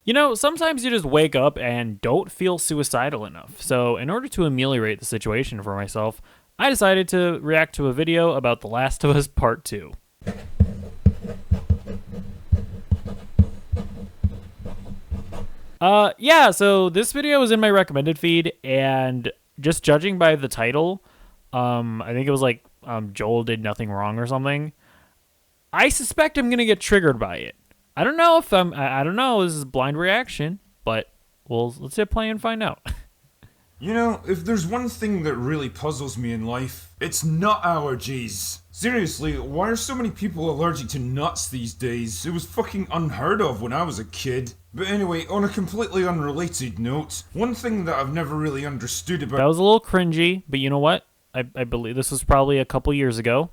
You know, sometimes you just wake up and don't feel suicidal enough. So, in order to ameliorate the situation for myself, I decided to react to a video about The Last of Us Part 2. Yeah, so this video was in my recommended feed, and just judging by the title, I think it was like, Joel did nothing wrong or something. I suspect I'm gonna get triggered by it. I don't know if I don't know, this is blind reaction, but let's hit play and find out. You know, if there's one thing that really puzzles me in life, it's nut allergies. Seriously, why are so many people allergic to nuts these days? It was fucking unheard of when I was a kid. But anyway, on a completely unrelated note, one thing that I've never really understood about That was a little cringy, but you know what? I believe this was probably a couple years ago.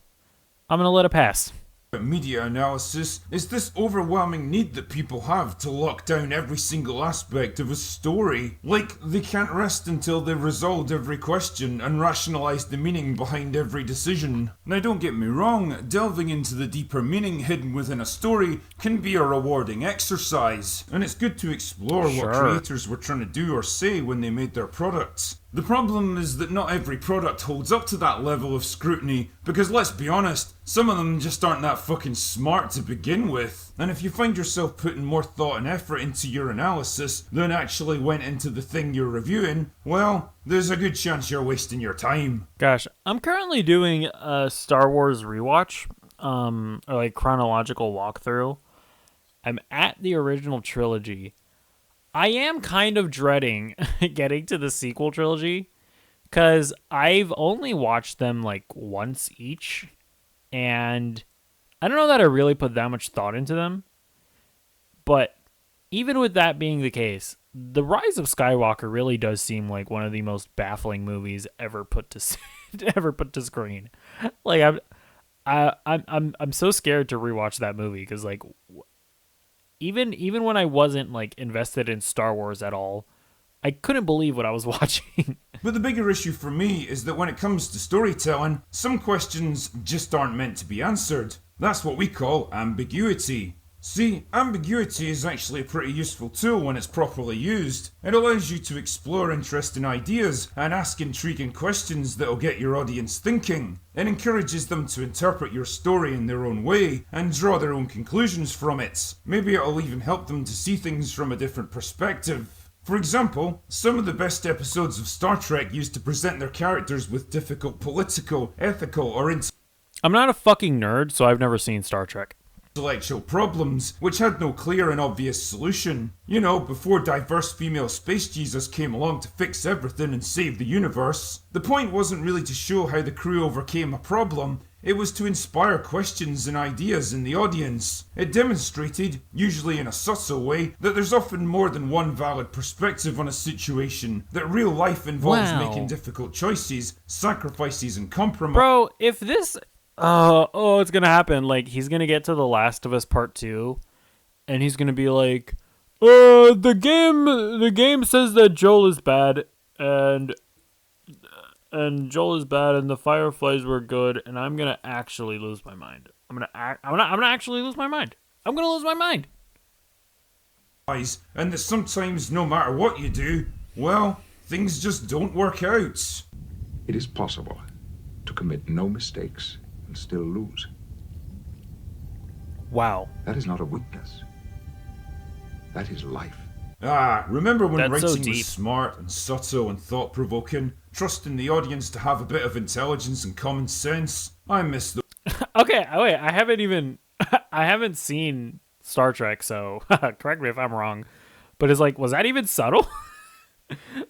I'm gonna let it pass. media analysis is this overwhelming need that people have to lock down every single aspect of a story. Like, they can't rest until they've resolved every question and rationalised the meaning behind every decision. Now don't get me wrong, delving into the deeper meaning hidden within a story can be a rewarding exercise, and it's good to explore what creators were trying to do or say when they made their products. The problem is that not every product holds up to that level of scrutiny, because let's be honest, some of them just aren't that fucking smart to begin with. And if you find yourself putting more thought and effort into your analysis than actually went into the thing you're reviewing, well, there's a good chance you're wasting your time. Gosh, I'm currently doing a Star Wars rewatch, or like chronological walkthrough. I'm at the original trilogy. I am kind of dreading getting to the sequel trilogy because I've only watched them like once each, and I don't know that I really put that much thought into them. But even with that being the case, The Rise of Skywalker really does seem like one of the most baffling movies ever put to ever put to screen. Like I'm so scared to rewatch that movie because like. Even when I wasn't like invested in Star Wars at all, I couldn't believe what I was watching. But the bigger issue for me is that when it comes to storytelling, some questions just aren't meant to be answered. That's what we call ambiguity. See, ambiguity is actually a pretty useful tool when it's properly used. It allows you to explore interesting ideas and ask intriguing questions that'll get your audience thinking. It encourages them to interpret your story in their own way and draw their own conclusions from it. Maybe it'll even help them to see things from a different perspective. For example, some of the best episodes of Star Trek used to present their characters with difficult political, ethical, or I'm not a fucking nerd, so I've never seen Star Trek. Intellectual problems, which had no clear and obvious solution. You know, before diverse female space Jesus came along to fix everything and save the universe. The point wasn't really to show how the crew overcame a problem, it was to inspire questions and ideas in the audience. It demonstrated, usually in a subtle way, that there's often more than one valid perspective on a situation, that real life involves making difficult choices, sacrifices and compromise. Bro, if this it's gonna happen. Like, he's gonna get to The Last of Us Part 2, and he's gonna be like, the game says that Joel is bad, and Joel is bad, and the Fireflies were good, and I'm gonna actually lose my mind. I'm gonna actually lose my mind. I'm gonna lose my mind. And that sometimes, no matter what you do, well, things just don't work out. It is possible to commit no mistakes and still lose. Wow. That is not a weakness. That is life. Remember when That's so writing deep. was smart and subtle and thought-provoking, trusting the audience to have a bit of intelligence and common sense? I miss those. Okay, wait, I haven't seen Star Trek, so correct me if I'm wrong. But it's like, was that even subtle?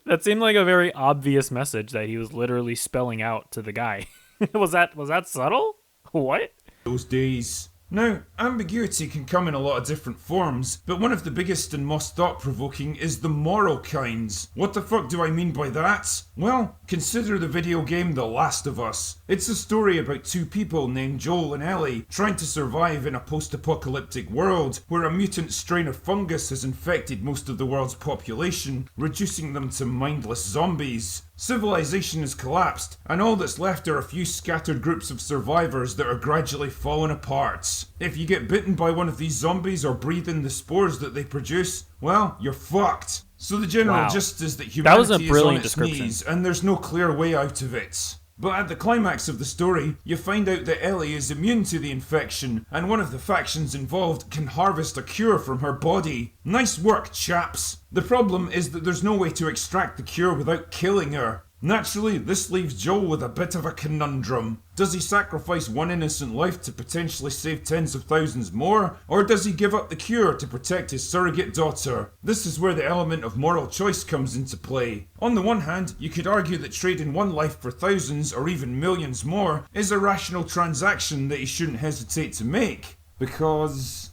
That seemed like a very obvious message that he was literally spelling out to the guy. Was that subtle? What? Those days. Now, ambiguity can come in a lot of different forms, but one of the biggest and most thought-provoking is the moral kinds. What the fuck do I mean by that? Well, consider the video game The Last of Us. It's a story about two people named Joel and Ellie trying to survive in a post-apocalyptic world where a mutant strain of fungus has infected most of the world's population, reducing them to mindless zombies. Civilization has collapsed, and all that's left are a few scattered groups of survivors that are gradually falling apart. If you get bitten by one of these zombies or breathe in the spores that they produce, well, you're fucked. So the general Wow. gist is that That was humanity a is on brilliant its description. knees, and there's no clear way out of it. But at the climax of the story, you find out that Ellie is immune to the infection, and one of the factions involved can harvest a cure from her body. Nice work, chaps. The problem is that there's no way to extract the cure without killing her. Naturally, this leaves Joel with a bit of a conundrum. Does he sacrifice one innocent life to potentially save tens of thousands more? Or does he give up the cure to protect his surrogate daughter? This is where the element of moral choice comes into play. On the one hand, you could argue that trading one life for thousands or even millions more is a rational transaction that he shouldn't hesitate to make. Because...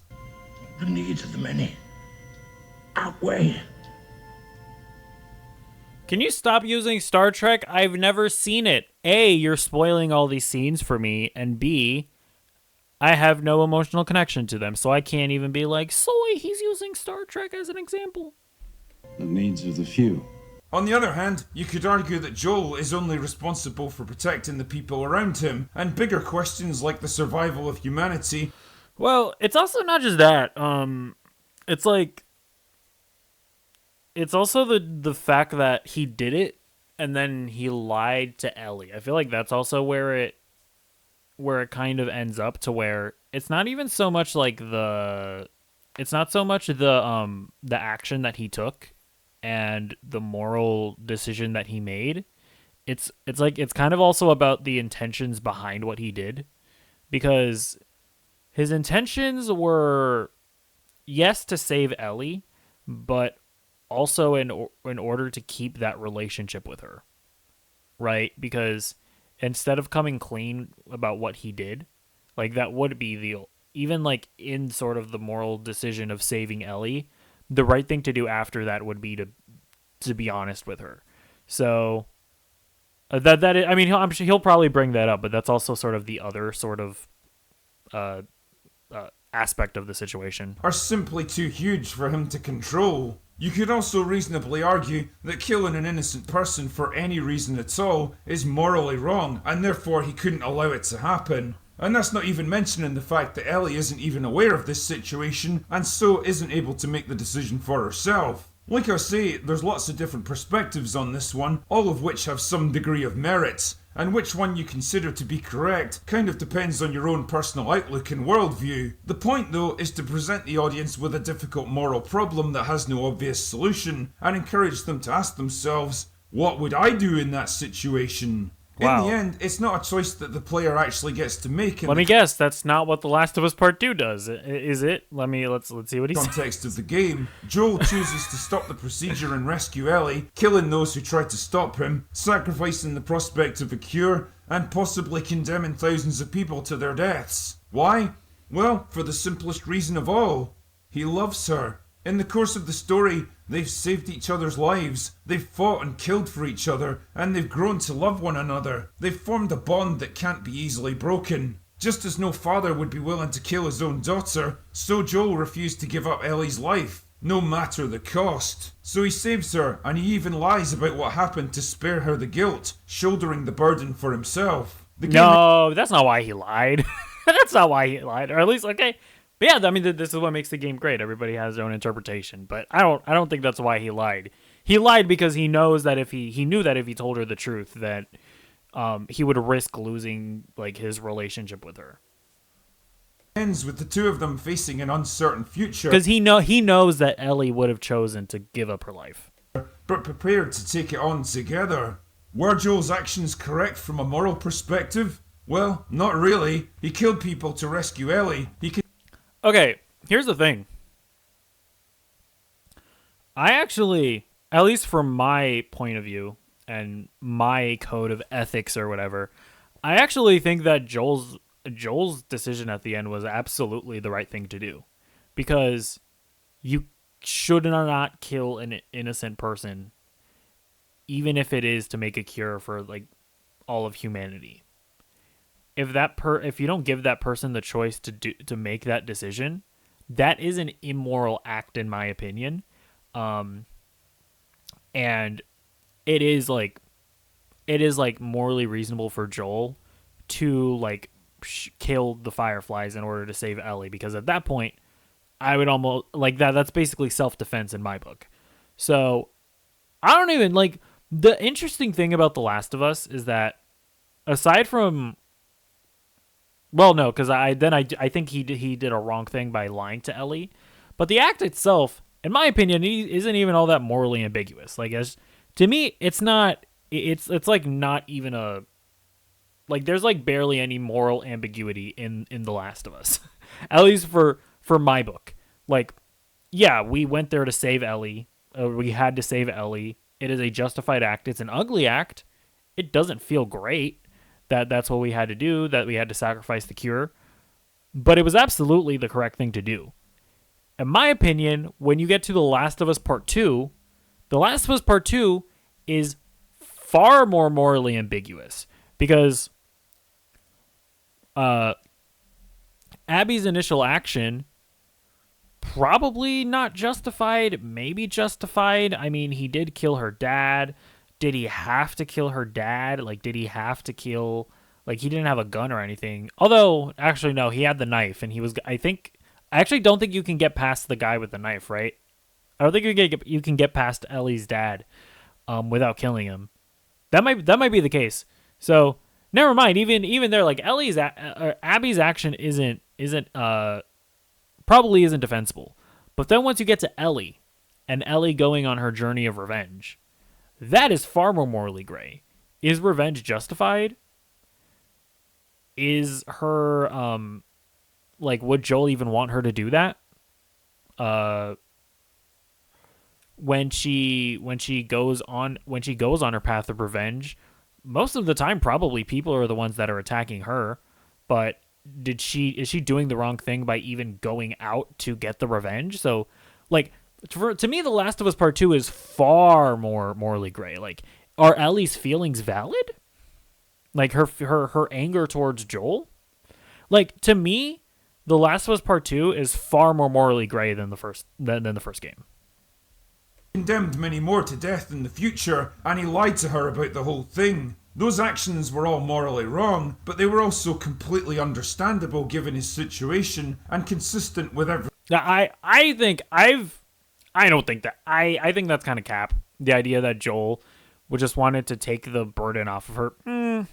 The needs of the many outweigh. Can you stop using Star Trek? I've never seen it. A, you're spoiling all these scenes for me, and B, I have no emotional connection to them, so I can't even be like, Soy, he's using Star Trek as an example. The needs of the few. On the other hand, you could argue that Joel is only responsible for protecting the people around him, and bigger questions like the survival of humanity. Well, it's also not just that. It's like, it's also the fact that he did it and then he lied to Ellie. I feel like that's also where it kind of ends up, to where it's not even so much like the action that he took and the moral decision that he made. It's kind of also about the intentions behind what he did, because his intentions were, yes, to save Ellie, but also in order to keep that relationship with her, right? Because instead of coming clean about what he did, like, that would be even like in sort of the moral decision of saving Ellie, the right thing to do after that would be to be honest with her. So I mean, I'm sure he'll probably bring that up, but that's also sort of the other sort of aspect of the situation. Are simply too huge for him to control. You could also reasonably argue that killing an innocent person for any reason at all is morally wrong, and therefore he couldn't allow it to happen. And that's not even mentioning the fact that Ellie isn't even aware of this situation, and so isn't able to make the decision for herself. Like I say, there's lots of different perspectives on this one, all of which have some degree of merit, and which one you consider to be correct kind of depends on your own personal outlook and worldview. The point, though, is to present the audience with a difficult moral problem that has no obvious solution, and encourage them to ask themselves, what would I do in that situation? Wow. In the end, it's not a choice that the player actually gets to make in Let me guess, that's not what The Last of Us Part 2 does, is it? Let's see what he says. context of the game. Joel chooses to stop the procedure and rescue Ellie, killing those who try to stop him, sacrificing the prospect of a cure, and possibly condemning thousands of people to their deaths. Why? Well, for the simplest reason of all. He loves her. In the course of the story, they've saved each other's lives, they've fought and killed for each other, and they've grown to love one another. They've formed a bond that can't be easily broken. Just as no father would be willing to kill his own daughter, so Joel refused to give up Ellie's life, no matter the cost. So he saves her, and he even lies about what happened to spare her the guilt, shouldering the burden for himself. The game No, that's not why he lied. That's not why he lied, or at least, okay. But yeah, I mean, this is what makes the game great. Everybody has their own interpretation, but I don't think that's why he lied. He lied because he knows that if he knew that if he told her the truth, that he would risk losing, like, his relationship with her. ends with the two of them facing an uncertain future, Because he knows that Ellie would have chosen to give up her life. but prepared to take it on together. Were Joel's actions correct from a moral perspective? Well, not really. He killed people to rescue Ellie. Okay, here's the thing. I actually, at least from my point of view and my code of ethics or whatever, I actually think that Joel's decision at the end was absolutely the right thing to do, because you should not kill an innocent person, even if it is to make a cure for, like, all of humanity. If you don't give that person the choice to make that decision, that is an immoral act, in my opinion. And it is, like, it is like morally reasonable for Joel to like kill the Fireflies in order to save Ellie, because at that point I would almost like that's basically self-defense in my book. So I don't even like, the interesting thing about The Last of Us is that aside from, well, no, because I think he did a wrong thing by lying to Ellie, but the act itself, in my opinion, isn't even all that morally ambiguous. Like, as to me, it's not. It's like not even a, like, there's like barely any moral ambiguity in The Last of Us, at least for my book. Like, yeah, we went there to save Ellie. We had to save Ellie. It is a justified act. It's an ugly act. It doesn't feel great that's what we had to do, that we had to sacrifice the cure. But it was absolutely the correct thing to do. In my opinion, when you get to The Last of Us Part 2, The Last of Us Part 2 is far more morally ambiguous, because Abby's initial action, probably not justified, maybe justified. I mean, he did kill her dad. Did he have to kill her dad? Like, did he have to kill, like, he didn't have a gun or anything. Although, actually, no, he had the knife, and he was, I actually don't think you can get past the guy with the knife, right? I don't think you can get past Ellie's dad without killing him. That might be the case. So, never mind. Even there, like, Abby's action probably isn't defensible. But then once you get to Ellie, and Ellie going on her journey of revenge, that is far more morally gray. Is revenge justified? Is her, like, would Joel even want her to do that? When she goes on her path of revenge, most of the time probably people are the ones that are attacking her. But is she doing the wrong thing by even going out to get the revenge? So, like, to me, The Last of Us Part 2 is far more morally gray. Like, are Ellie's feelings valid? Like, her anger towards Joel? Like, to me, The Last of Us Part 2 is far more morally gray than the first game. Condemned many more to death in the future, and he lied to her about the whole thing. Those actions were all morally wrong, but they were also completely understandable given his situation and consistent with everything. Now, I think that's kind of cap. The idea that Joel would just wanted to take the burden off of her. I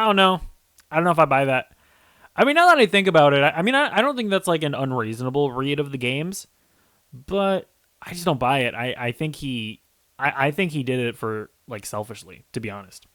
don't know. I don't know if I buy that. I mean, now that I think about it, I don't think that's like an unreasonable read of the games, but I just don't buy it. I think he did it for, like, selfishly, to be honest.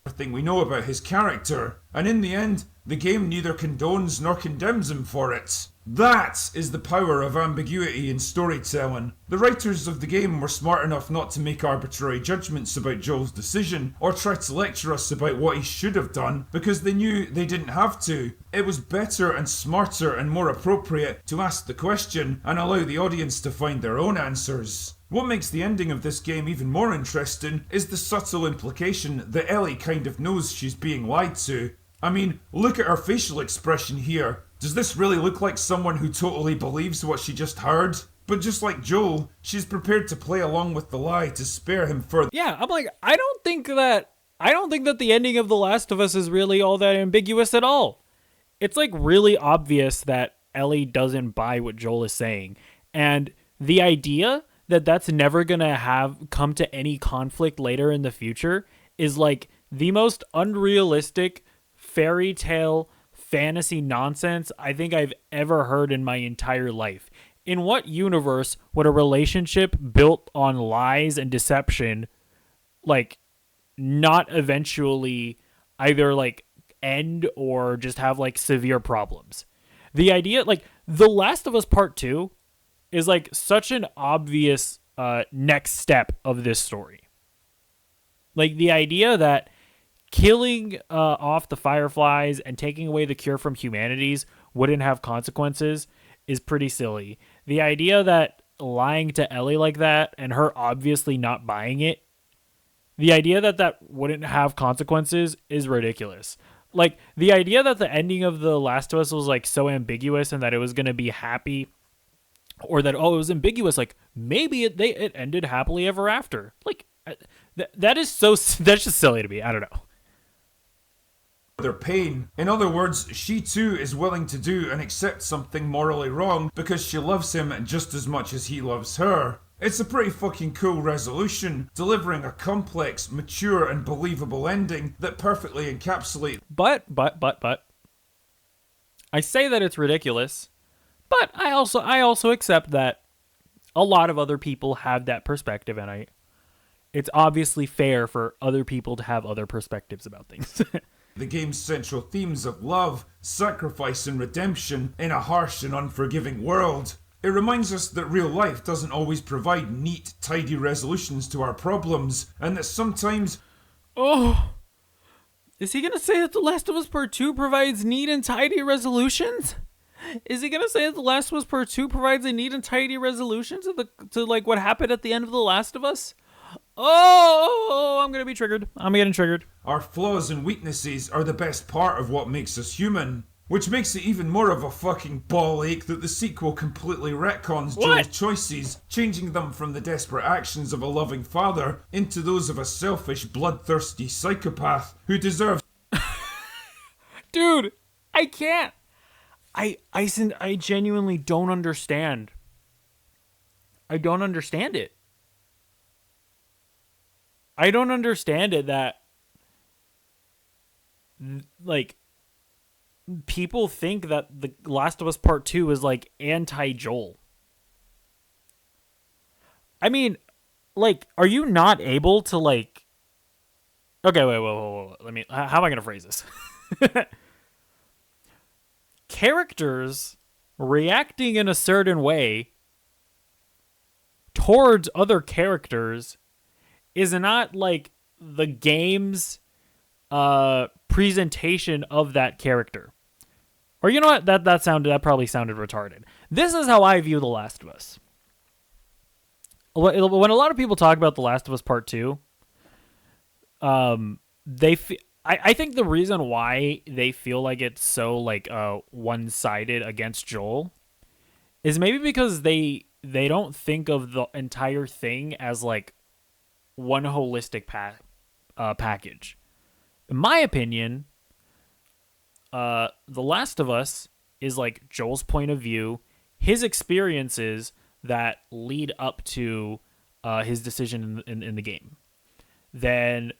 Everything we know about his character, and in the end, the game neither condones nor condemns him for it. That is the power of ambiguity in storytelling. The writers of the game were smart enough not to make arbitrary judgments about Joel's decision, or try to lecture us about what he should have done, because they knew they didn't have to. It was better and smarter and more appropriate to ask the question and allow the audience to find their own answers. What makes the ending of this game even more interesting is the subtle implication that Ellie kind of knows she's being lied to. I mean, look at her facial expression here. Does this really look like someone who totally believes what she just heard? But just like Joel, she's prepared to play along with the lie to spare him further. Yeah, I'm like, I don't think that the ending of The Last of Us is really all that ambiguous at all. It's like really obvious that Ellie doesn't buy what Joel is saying. And the idea that that's never going to come to any conflict later in the future is like the most unrealistic fairy tale fantasy nonsense I think I've ever heard in my entire life. In what universe would a relationship built on lies and deception, like, not eventually either, like, end or just have, like, severe problems? The idea, like, The Last of Us Part 2 is, like, such an obvious next step of this story. Like, the idea that killing off the Fireflies and taking away the cure from humanities wouldn't have consequences is pretty silly. The idea that lying to Ellie like that and her obviously not buying it, the idea that wouldn't have consequences is ridiculous. Like, the idea that the ending of The Last of Us was, like, so ambiguous and that it was going to be happy, or that, it was ambiguous, like, maybe it ended happily ever after. Like, That is so. That's just silly to me. I don't know. their pain. In other words, she too is willing to do and accept something morally wrong because she loves him just as much as he loves her. It's a pretty fucking cool resolution, delivering a complex, mature, and believable ending that perfectly encapsulates. But. I say that it's ridiculous, but I also accept that a lot of other people have that perspective, and it's obviously fair for other people to have other perspectives about things. The game's central themes of love, sacrifice, and redemption in a harsh and unforgiving world. It reminds us that real life doesn't always provide neat, tidy resolutions to our problems, and that sometimes... Oh, is he gonna say that The Last of Us Part 2 provides neat and tidy resolutions? Is he gonna say that The Last of Us Part 2 provides a neat and tidy resolution to like what happened at the end of The Last of Us? Oh, I'm gonna be triggered. I'm getting triggered. Our flaws and weaknesses are the best part of what makes us human. Which makes it even more of a fucking ball ache that the sequel completely retcons Joel's choices, changing them from the desperate actions of a loving father into those of a selfish, bloodthirsty psychopath who deserves... Dude, I can't. I genuinely don't understand. I don't understand it. I don't understand it that, like, people think that The Last of Us Part 2 is, like, anti-Joel. I mean, like, are you not able to, like... Okay, wait. Let me... How am I going to phrase this? Characters reacting in a certain way towards other characters is not, like, the game's presentation of that character. Or you know what? That probably sounded retarded. This is how I view The Last of Us. When a lot of people talk about The Last of Us Part 2, I think the reason why they feel like it's so like one-sided against Joel is maybe because they don't think of the entire thing as like one holistic package. In my opinion, The Last of Us is like Joel's point of view, his experiences that lead up to his decision in the game. Then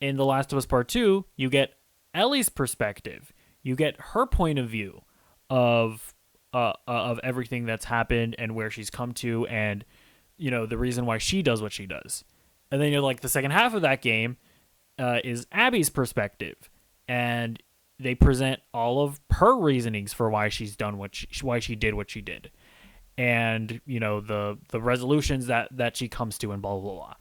in The Last of Us Part 2, you get Ellie's perspective. You get her point of view of everything that's happened and where she's come to, and you know the reason why she does what she does. And then you're like the second half of that game is Abby's perspective, and they present all of her reasonings for why she's done why she did what she did, and you know the resolutions that she comes to, and blah blah blah.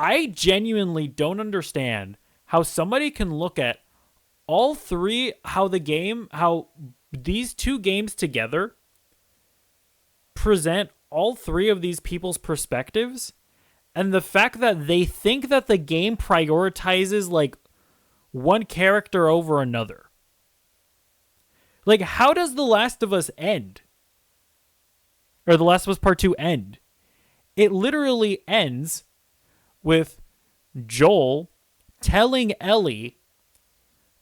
I genuinely don't understand how somebody can look at all three, how these two games together present all three of these people's perspectives, and the fact that they think that the game prioritizes like one character over another. Like, how does The Last of Us end? Or The Last of Us Part 2 end? It literally ends with Joel telling Ellie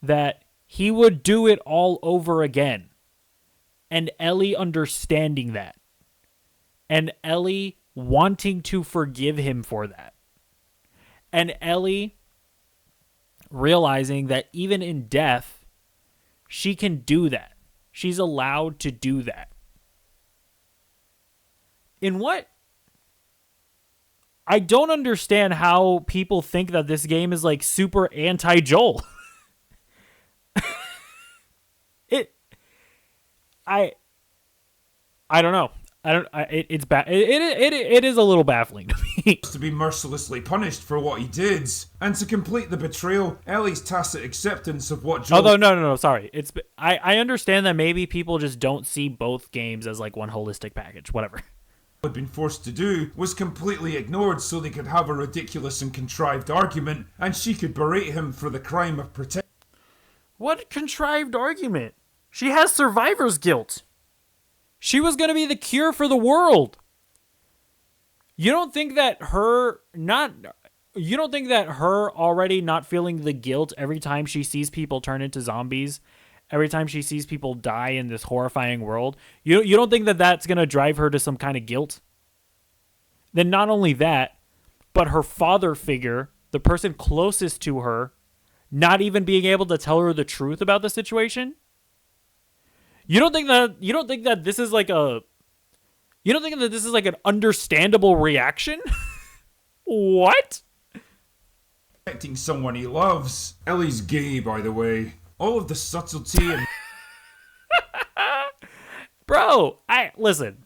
that he would do it all over again. And Ellie understanding that. And Ellie wanting to forgive him for that. And Ellie realizing that even in death, she can do that. She's allowed to do that. In what? I don't understand how people think that this game is like super anti-Joel. I don't know. It's it is a little baffling to me. To be mercilessly punished for what he did, and to complete the betrayal, Ellie's tacit acceptance of what Joel... Although no, sorry. I understand that maybe people just don't see both games as like one holistic package. Whatever. Had been forced to do was completely ignored so they could have a ridiculous and contrived argument, and she could berate him for the crime of protecting... What contrived argument? She has survivor's guilt. She was going to be the cure for the world. You don't think that her not you don't think that her already not feeling the guilt every time she sees people turn into zombies, every time she sees people die in this horrifying world, you don't think that that's going to drive her to some kind of guilt? Then not only that, but her father figure, the person closest to her, not even being able to tell her the truth about the situation? You don't think that this is like a You don't think that this is like an understandable reaction? What? Protecting someone he loves. Ellie's gay, by the way. All of the subtlety and Bro, listen.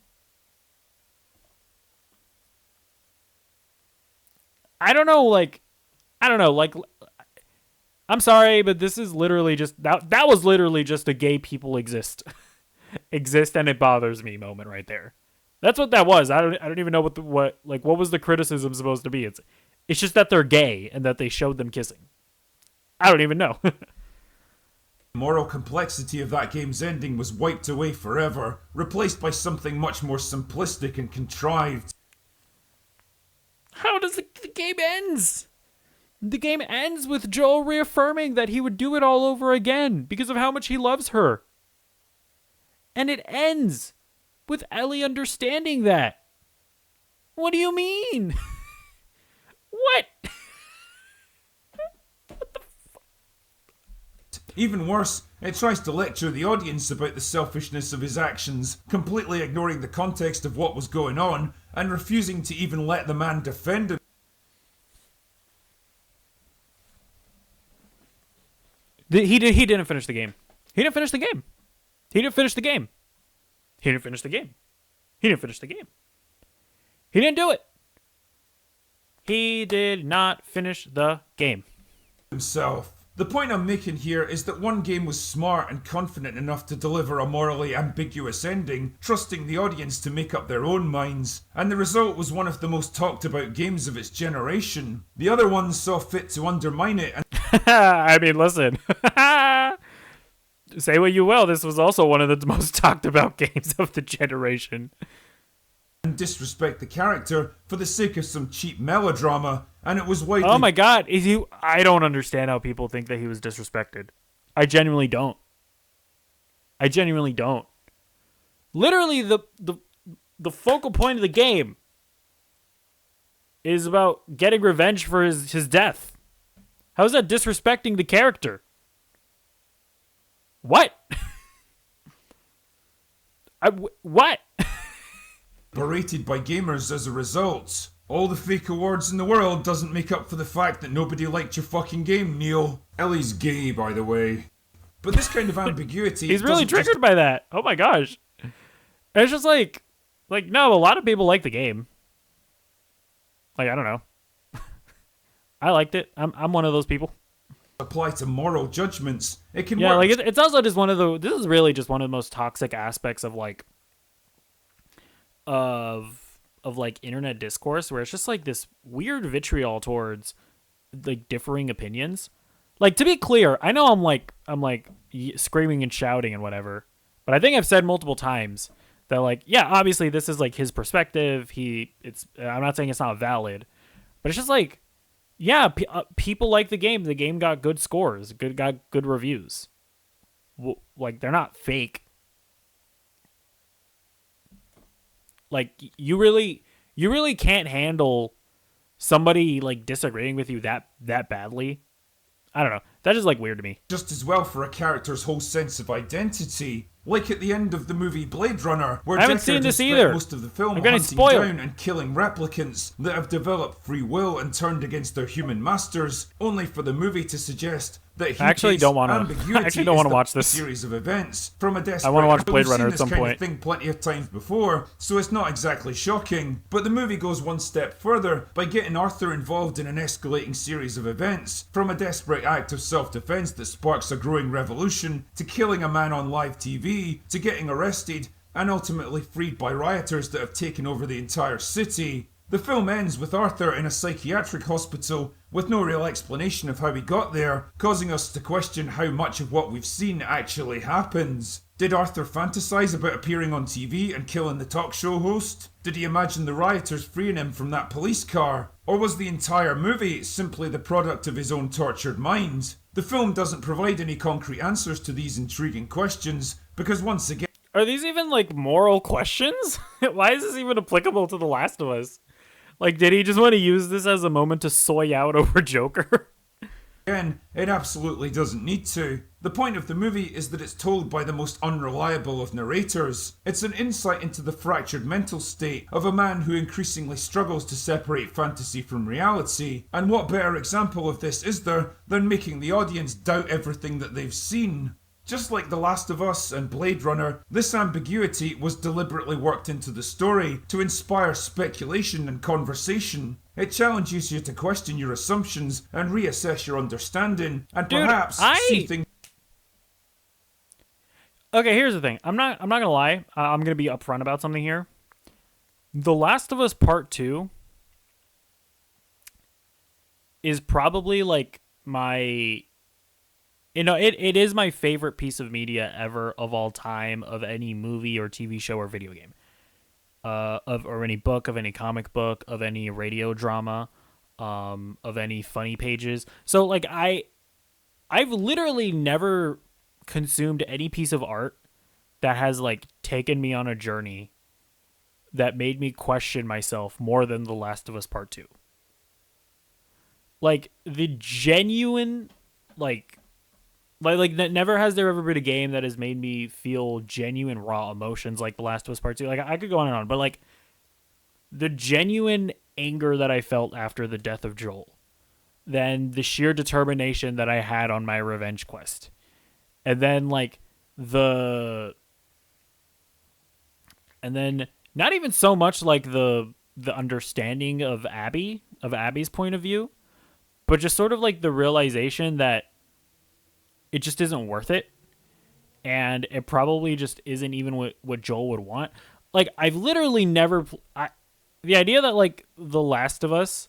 I don't know, I'm sorry, but this is literally just that was literally just a gay people exist. Exist and it bothers me moment right there. That's what that was. I don't even know what was the criticism supposed to be? It's just that they're gay and that they showed them kissing. I don't even know. moral complexity of that game's ending was wiped away forever, replaced by something much more simplistic and contrived. How does the game ends? The game ends with Joel reaffirming that he would do it all over again because of how much he loves her. And it ends with Ellie understanding that. What do you mean? What? Even worse, it tries to lecture the audience about the selfishness of his actions, completely ignoring the context of what was going on, and refusing to even let the man defend him. He didn't finish the game. He didn't finish the game. He didn't finish the game. He didn't finish the game. He didn't finish the game. He didn't do it. He did not finish the game. Himself. The point I'm making here is that one game was smart and confident enough to deliver a morally ambiguous ending, trusting the audience to make up their own minds, and the result was one of the most talked about games of its generation. The other ones saw fit to undermine it and I mean, listen. Say what you will, this was also one of the most talked about games of the generation. disrespect the character for the sake of some cheap melodrama, and it was widely... Oh my god, I don't understand how people think that he was disrespected. I genuinely don't. Literally, the focal point of the game is about getting revenge for his death. How is that disrespecting the character? What? What? berated by gamers as a result. All the fake awards in the world doesn't make up for the fact that nobody liked your fucking game, Neil. Ellie's gay, by the way. But this kind of ambiguity... He's really triggered by that. Oh my gosh. It's just like, no, a lot of people like the game. I don't know. I liked it. I'm one of those people. apply to moral judgments. It can yeah, work. it's also just one of the... This is really just one of the most toxic aspects of, internet discourse, where it's just, this weird vitriol towards, differing opinions. To be clear, I know I'm screaming and shouting and whatever, but I think I've said multiple times that, yeah, obviously this is, his perspective. I'm not saying it's not valid, but it's just, yeah, people like the game. The game got good scores, got good reviews. They're not fake. You really can't handle somebody disagreeing with you that badly. I don't know. That is weird to me. Just as well for a character's whole sense of identity. Like at the end of the movie Blade Runner, where I haven't Deckard seen this has spent either. most of the film I'm getting hunting spoiled. down and killing replicants that have developed free will and turned against their human masters, only for the movie to suggest that he I actually takes don't want to. ambiguity I actually don't want as to the watch this. series of events from a desperate. I want to watch Blade We've Runner seen at some this kind point. of thing plenty of times before, so it's not exactly shocking. But the movie goes one step further by getting Arthur involved in an escalating series of events, from a desperate act of self-defense that sparks a growing revolution, to killing a man on live TV, to getting arrested and ultimately freed by rioters that have taken over the entire city. The film ends with Arthur in a psychiatric hospital with no real explanation of how he got there, causing us to question how much of what we've seen actually happens. Did Arthur fantasize about appearing on TV and killing the talk show host? Did he imagine the rioters freeing him from that police car? Or was the entire movie simply the product of his own tortured mind? The film doesn't provide any concrete answers to these intriguing questions, because once again, Are these even like moral questions? Why is this even applicable to The Last of Us? Like, did he just want to use this as a moment to soy out over Joker? it absolutely doesn't need to. The point of the movie is that it's told by the most unreliable of narrators. It's an insight into the fractured mental state of a man who increasingly struggles to separate fantasy from reality. And what better example of this is there than making the audience doubt everything that they've seen? Just like The Last of Us and Blade Runner, this ambiguity was deliberately worked into the story to inspire speculation and conversation. It challenges you to question your assumptions and reassess your understanding, and perhaps see things. Okay, here's the thing. I'm not gonna lie. I'm gonna be upfront about something here. The Last of Us Part 2 is probably like my... it is my favorite piece of media ever of all time, of any movie or TV show or video game. Or any book, of any comic book, of any radio drama, of any funny pages. So like I've literally never consumed any piece of art that has like taken me on a journey that made me question myself more than The Last of Us Part 2. Like the genuine like never has there ever been a game that has made me feel genuine raw emotions like The Last of Us Part 2. Like, I could go on and on, but like the genuine anger that I felt after the death of Joel, then the sheer determination that I had on my revenge quest, and then not even so much like the understanding of Abby's point of view, but just sort of like the realization that it just isn't worth it, and it probably just isn't even what Joel would want. Like, I've literally never... the idea that, like, The Last of Us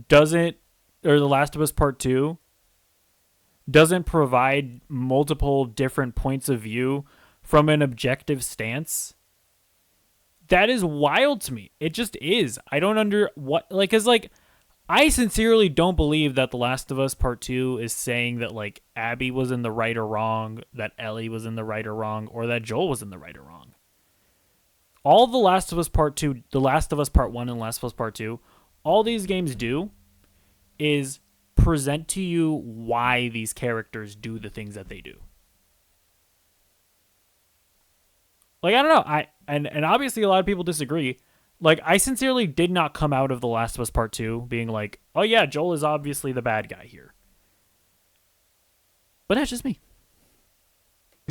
doesn't... or The Last of Us Part 2 doesn't provide multiple different points of view from an objective stance, that is wild to me. It just is. I don't I sincerely don't believe that The Last of Us Part 2 is saying that, like, Abby was in the right or wrong, that Ellie was in the right or wrong, or that Joel was in the right or wrong. All The Last of Us Part 2, The Last of Us Part 1 and Last of Us Part 2, all these games do is present to you why these characters do the things that they do. Like, I don't know. And obviously a lot of people disagree. Like, I sincerely did not come out of The Last of Us Part 2 being like, oh yeah, Joel is obviously the bad guy here. But that's just me.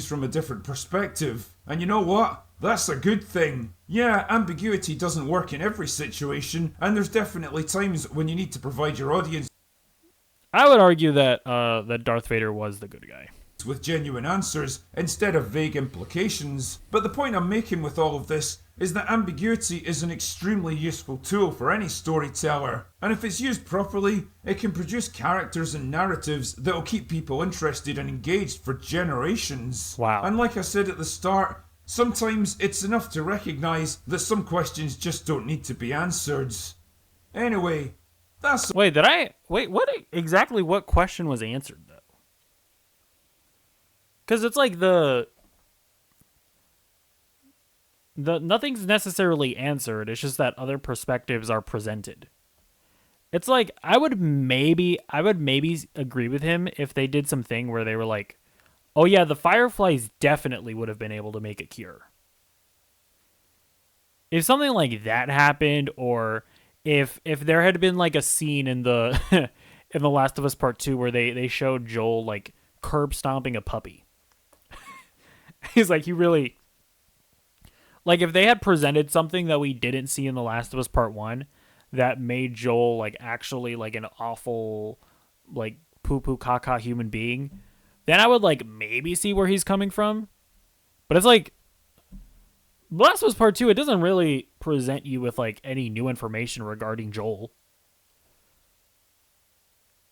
From a different perspective. And you know what? That's a good thing. Yeah, ambiguity doesn't work in every situation, and there's definitely times when you need to provide your audience I would argue that that Darth Vader was the good guy. With genuine answers instead of vague implications. But the point I'm making with all of this is that ambiguity is an extremely useful tool for any storyteller, and if it's used properly, it can produce characters and narratives that'll keep people interested and engaged for generations. Wow. And like I said at the start, sometimes it's enough to recognise that some questions just don't need to be answered. Anyway, that's... What question was answered, though? Because it's like the nothing's necessarily answered. It's just that other perspectives are presented. It's like I would maybe agree with him if they did something where they were like, "Oh yeah, the Fireflies definitely would have been able to make a cure." If something like that happened, or if there had been like a scene in the in The Last of Us Part 2 where they showed Joel like curb stomping a puppy. He's like, he really... Like, if they had presented something that we didn't see in The Last of Us Part 1 that made Joel, like, actually, like, an awful, like, poo-poo caca human being, then I would, like, maybe see where he's coming from. But it's like, The Last of Us Part 2, it doesn't really present you with, like, any new information regarding Joel.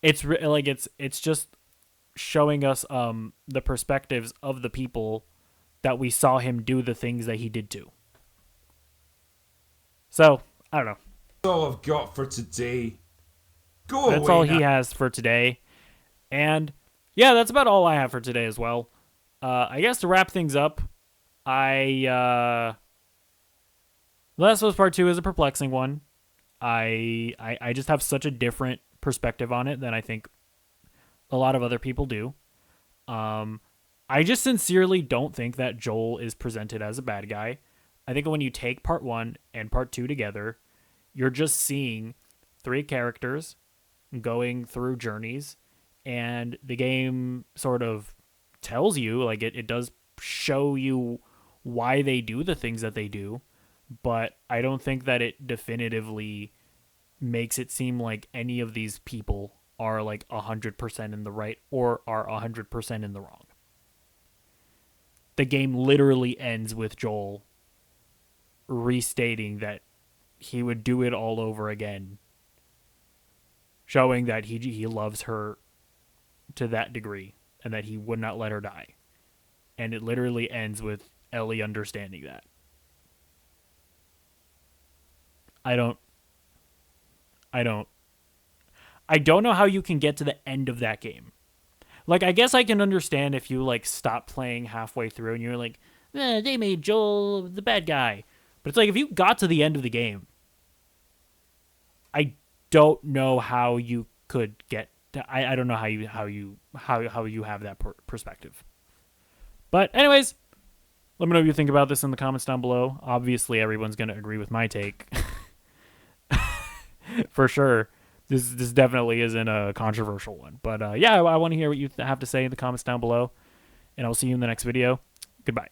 It's just showing us the perspectives of the people that we saw him do the things that he did too. So, I don't know. That's all I've got for today. Go That's away all now. he has for today. And yeah, that's about all I have for today as well. I guess to wrap things up, Last of Us Part 2 is a perplexing one. I just have such a different perspective on it than I think a lot of other people do. I just sincerely don't think that Joel is presented as a bad guy. I think when you take Part 1 and Part 2 together, you're just seeing 3 characters going through journeys, and the game sort of tells you, like, it does show you why they do the things that they do, but I don't think that it definitively makes it seem like any of these people are like 100% in the right or are 100% in the wrong. The game literally ends with Joel restating that he would do it all over again, showing that he loves her to that degree and that he would not let her die. And it literally ends with Ellie understanding that. I don't know how you can get to the end of that game. Like, I guess I can understand if you, like, stop playing halfway through and you're like, they made Joel the bad guy. But it's like, if you got to the end of the game, I don't know how you could get to, I don't know how you have that perspective. But anyways, let me know what you think about this in the comments down below. Obviously, everyone's going to agree with my take. For sure. This definitely isn't a controversial one. But yeah, I want to hear what you have to say in the comments down below. And I'll see you in the next video. Goodbye.